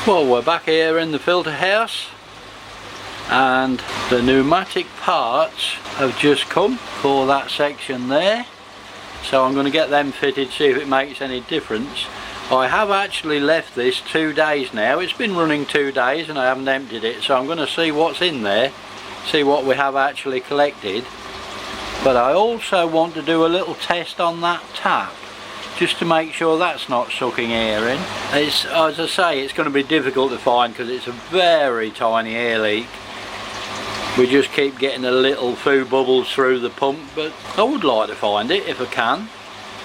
Well, we're back here in the filter house and the pneumatic parts have just come for that section there, so I'm going to get them fitted, see if it makes any difference. I have actually left this 2 days now. It's been running 2 days and I haven't emptied it, so I'm going to see what's in there, see what we have actually collected. But I also want to do a little test on that tap, just to make sure that's not sucking air in. It's, as I say, it's going to be difficult to find because it's a very tiny air leak. We just keep getting a little few bubbles through the pump, but I would like to find it if I can.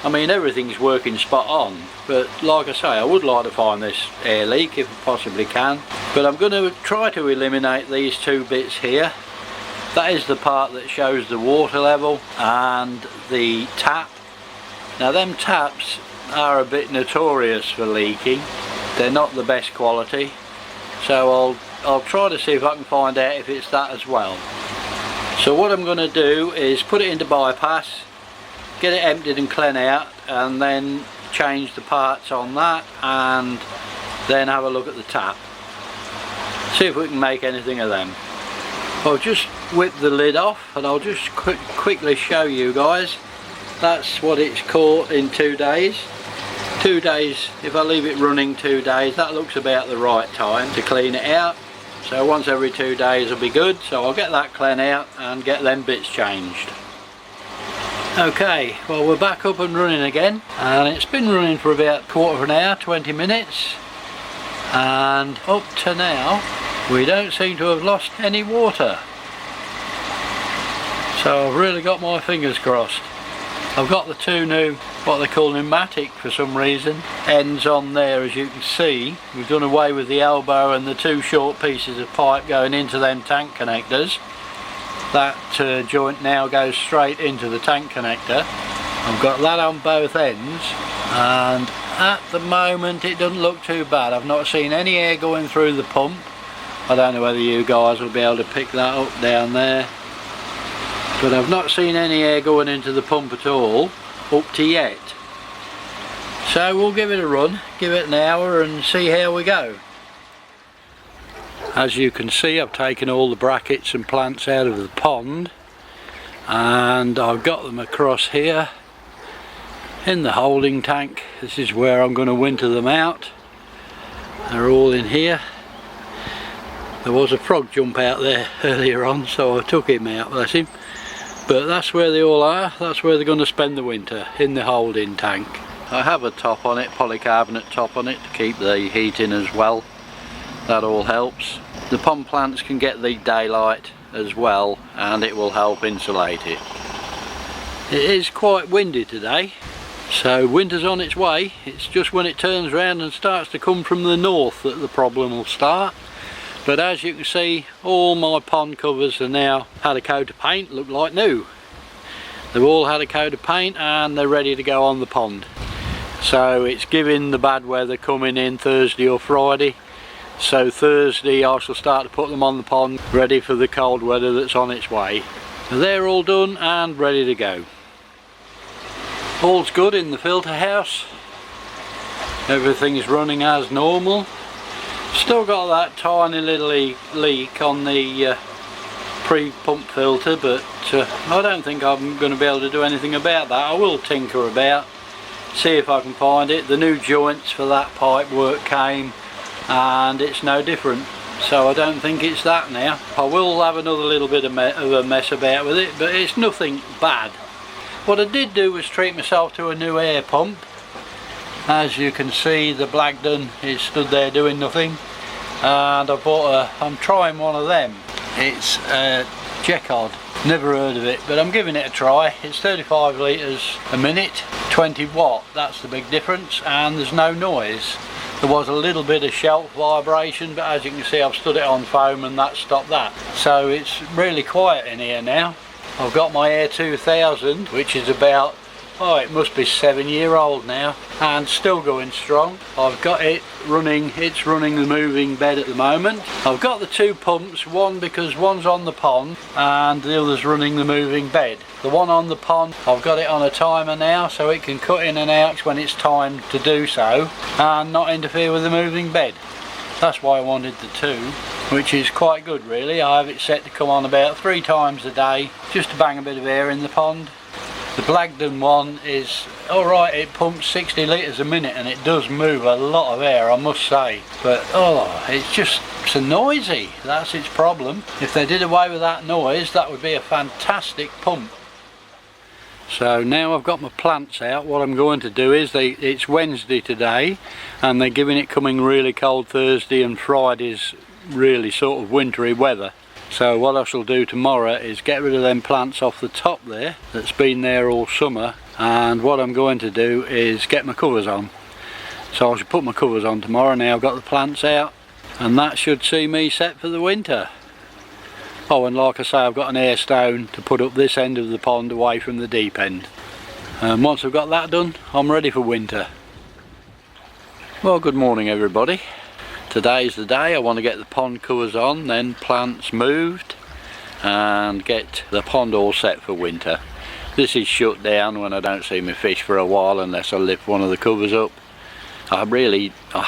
I mean, everything's working spot on, but like I say, I would like to find this air leak if I possibly can. But I'm going to try to eliminate these two bits here. That is the part that shows the water level and the tap. Now them taps are a bit notorious for leaking. They're not the best quality, so I'll try to see if I can find out if it's that as well. So what I'm going to do is put it into bypass, get it emptied and clean out, and then change the parts on that, and then have a look at the tap. See if we can make anything of them. I'll just whip the lid off and I'll just quickly show you guys. That's what it's caught in 2 days. 2 days, if I leave it running 2 days, that looks about the right time to clean it out. So once every 2 days will be good, so I'll get that clean out and get them bits changed. Okay, well we're back up and running again, and it's been running for about quarter of an hour, 20 minutes, and up to now we don't seem to have lost any water. So I've really got my fingers crossed. I've got the two new, what they call pneumatic for some reason, ends on there, as you can see. We've done away with the elbow and the two short pieces of pipe going into them tank connectors. That joint now goes straight into the tank connector. I've got that on both ends, and at the moment it doesn't look too bad. I've not seen any air going through the pump. I don't know whether you guys will be able to pick that up down there, but I've not seen any air going into the pump at all up to yet. So we'll give it a run, give it an hour and see how we go. As you can see, I've taken all the brackets and plants out of the pond, and I've got them across here in the holding tank. This is where I'm going to winter them out. They're all in here. There was a frog jump out there earlier on, so I took him out, bless him. But that's where they all are. That's where they're going to spend the winter, in the holding tank. I have a top on it, polycarbonate top on it, to keep the heat in as well. That all helps. The pond plants can get the daylight as well, and it will help insulate it. It is quite windy today, so winter's on its way. It's just when it turns around and starts to come from the north that the problem will start. But as you can see, all my pond covers are now had a coat of paint, look like new. They've all had a coat of paint and they're ready to go on the pond. So it's giving the bad weather coming in Thursday or Friday. So Thursday I shall start to put them on the pond, ready for the cold weather that's on its way. They're all done and ready to go. All's good in the filter house. Everything's running as normal. Still got that tiny little leak on the pre-pump filter, but I don't think I'm going to be able to do anything about that. I will tinker about, see if I can find it. The new joints for that pipe work came and it's no different, so I don't think it's that now. I will have another little bit of a mess about with it, but it's nothing bad. What I did do was treat myself to a new air pump. As you can see, the Blagdon is stood there doing nothing, and I bought I'm trying one of them. It's Jecod, never heard of it, but I'm giving it a try. It's 35 litres a minute, 20 watt, that's the big difference, and there's no noise. There was a little bit of shelf vibration, but as you can see I've stood it on foam and that stopped that. So it's really quiet in here now. I've got my Air 2000, which is about, oh, it must be 7-year-old now, and still going strong. I've got it running, it's running the moving bed at the moment. I've got the two pumps, one because one's on the pond and the other's running the moving bed. The one on the pond, I've got it on a timer now, so it can cut in and out when it's time to do so and not interfere with the moving bed. That's why I wanted the 2, which is quite good really. I have it set to come on about 3 times a day, just to bang a bit of air in the pond. The Blagden one is alright, it pumps 60 litres a minute and it does move a lot of air, I must say. But oh, it's just so noisy, that's its problem. If they did away with that noise, that would be a fantastic pump. So now I've got my plants out, what I'm going to do is, it's Wednesday today and they're giving it coming really cold Thursday, and Friday's really sort of wintry weather. So what I shall do tomorrow is get rid of them plants off the top there that's been there all summer, and what I'm going to do is get my covers on. So I shall put my covers on tomorrow. Now I've got the plants out, and that should see me set for the winter. Oh, and like I say, I've got an air stone to put up this end of the pond away from the deep end. And once I've got that done, I'm ready for winter. Well, good morning everybody. Today's the day I want to get the pond covers on, then plants moved, and get the pond all set for winter. This is shut down when I don't see my fish for a while unless I lift one of the covers up. I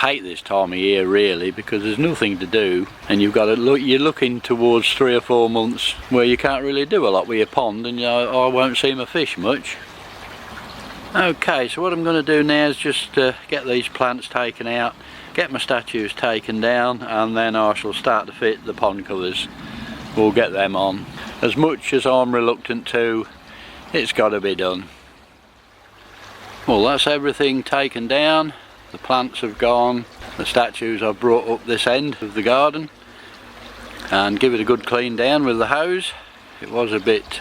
hate this time of year really, because there's nothing to do and you've got to look, you're looking towards 3 or 4 months where you can't really do a lot with your pond, and I won't see my fish much. Okay, so what I'm going to do now is just get these plants taken out, get my statues taken down, and then I shall start to fit the pond covers. We'll get them on. As much as I'm reluctant to, it's got to be done. Well, that's everything taken down. The plants have gone, the statues I've brought up this end of the garden and give it a good clean down with the hose. It was a bit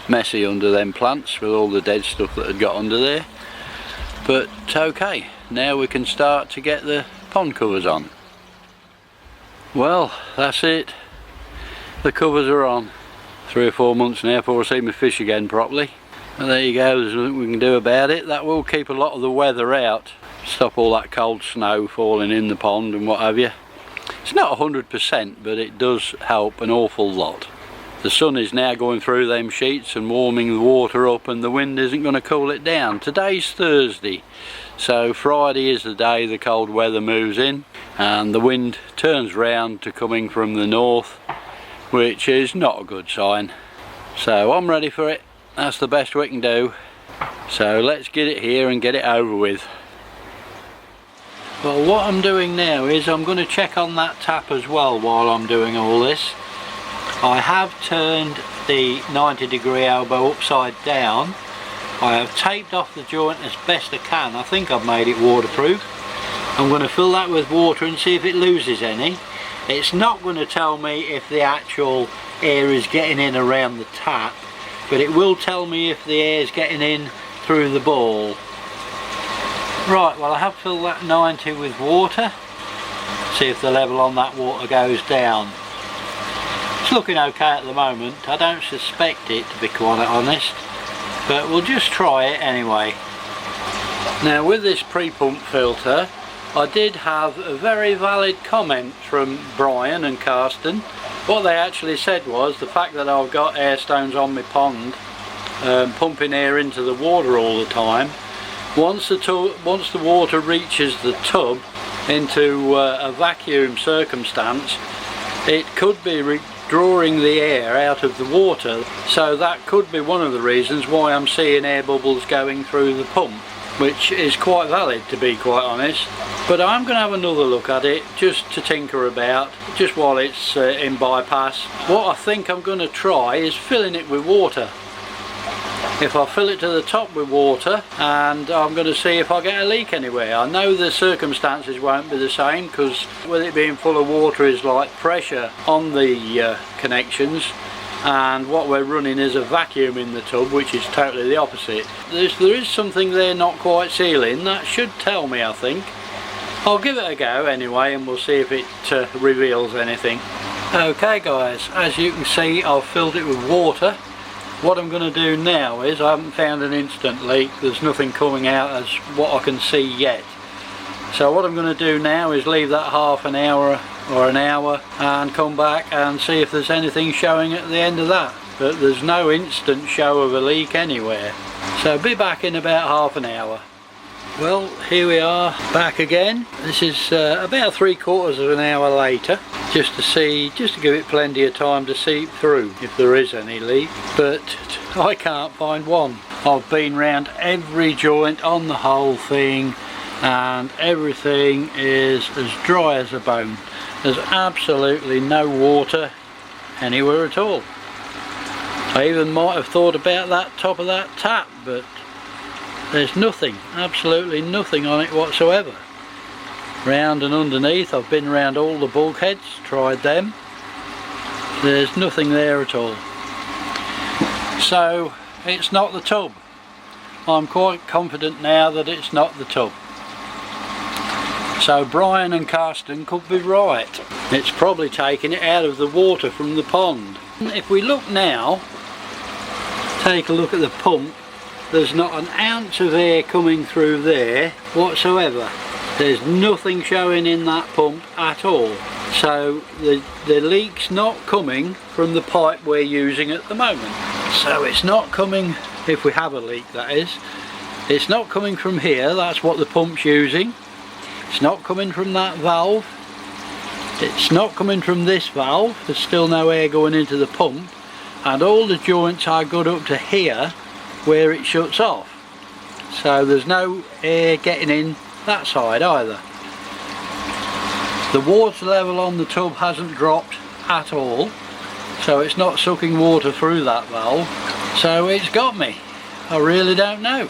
messy under them plants with all the dead stuff that had got under there, but okay, now we can start to get the pond covers on. Well, that's it, the covers are on. 3 or 4 months now before I see my fish again properly. And there you go, there's nothing we can do about it. That will keep a lot of the weather out, stop all that cold snow falling in the pond and what have you. It's not 100%, but it does help an awful lot. The sun is now going through them sheets and warming the water up, and the wind isn't going to cool it down. Today's Thursday, so Friday is the day the cold weather moves in and the wind turns round to coming from the north, which is not a good sign. So I'm ready for it. That's the best we can do. So let's get it here and get it over with. Well, what I'm doing now is I'm going to check on that tap as well while I'm doing all this. I have turned the 90-degree elbow upside down. I have taped off the joint as best I can. I think I've made it waterproof. I'm going to fill that with water and see if it loses any. It's not going to tell me if the actual air is getting in around the tap, but it will tell me if the air is getting in through the ball. Right, well, I have filled that 90 with water. See if the level on that water goes down. It's looking okay at the moment. I don't suspect it, to be quite honest, but we'll just try it anyway. Now, with this pre-pump filter, I did have a very valid comment from Brian and Karsten. What they actually said was the fact that I've got air stones on my pond, pumping air into the water all the time, once the water reaches the tub into a vacuum circumstance, it could be drawing the air out of the water. So that could be one of the reasons why I'm seeing air bubbles going through the pump, which is quite valid, to be quite honest. But I'm going to have another look at it just to tinker about, just while it's in bypass. What I think I'm going to try is filling it with water. If I fill it to the top with water, and I'm going to see if I get a leak anywhere. I know the circumstances won't be the same, because with it being full of water is like pressure on the connections, and what we're running is a vacuum in the tub, which is totally the opposite. There is something there not quite sealing. That should tell me, I think. I'll give it a go anyway, and we'll see if it reveals anything. Okay guys, as you can see, I've filled it with water. What I'm going to do now is, I haven't found an instant leak, there's nothing coming out as what I can see yet. So what I'm going to do now is leave that half an hour or an hour and come back and see if there's anything showing at the end of that. But there's no instant show of a leak anywhere. So be back in about half an hour. Well, here we are back again. This is about 3/4 of an hour later, just to give it plenty of time to seep through if there is any leak, but I can't find one. I've been round every joint on the whole thing and everything is as dry as a bone. There's absolutely no water anywhere at all. I even might have thought about that top of that tap, but there's nothing, absolutely nothing on it whatsoever. Round and underneath, I've been round all the bulkheads, tried them. There's nothing there at all. So it's not the tub. I'm quite confident now that it's not the tub. So Brian and Karsten could be right. It's probably taking it out of the water from the pond. If we look now, take a look at the pump. There's not an ounce of air coming through there whatsoever. There's nothing showing in that pump at all. So the leak's not coming from the pipe we're using at the moment. So it's not coming, if we have a leak that is, it's not coming from here, that's what the pump's using. It's not coming from that valve. It's not coming from this valve, there's still no air going into the pump. And all the joints are good up to here, where it shuts off, so there's no air getting in that side either. The water level on the tub hasn't dropped at all, so it's not sucking water through that valve. So it's got me. I really don't know.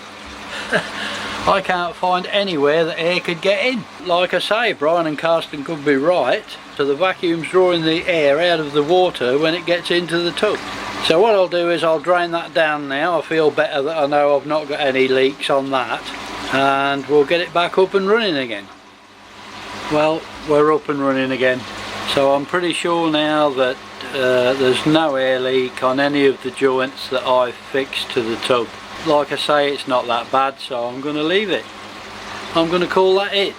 I can't find anywhere that air could get in. Like I say, Brian and Karsten could be right, so the vacuum's drawing the air out of the water when it gets into the tub. So what I'll do is I'll drain that down now. I feel better that I know I've not got any leaks on that, and we'll get it back up and running again. Well, we're up and running again, so I'm pretty sure now that there's no air leak on any of the joints that I've fixed to the tub. Like I say, it's not that bad, so I'm going to leave it. I'm going to call that it.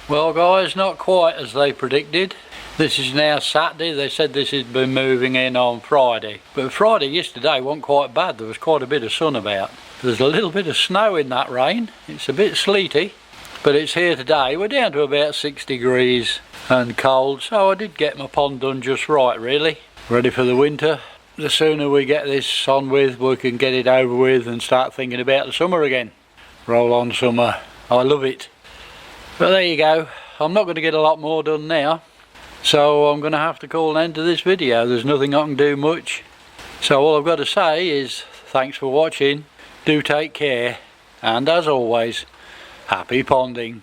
Well guys, not quite as they predicted. This is now Saturday. They said this had been moving in on Friday, but Friday yesterday wasn't quite bad. There was quite a bit of sun about. There's a little bit of snow in that rain. It's a bit sleety, but it's here today. We're down to about 6 degrees and cold, so I did get my pond done just right really. Ready for the winter. The sooner we get this on with, we can get it over with and start thinking about the summer again. Roll on summer. I love it. But there you go. I'm not going to get a lot more done now, so I'm going to have to call an end to this video. There's nothing I can do much. So all I've got to say is thanks for watching, do take care, and as always, happy ponding.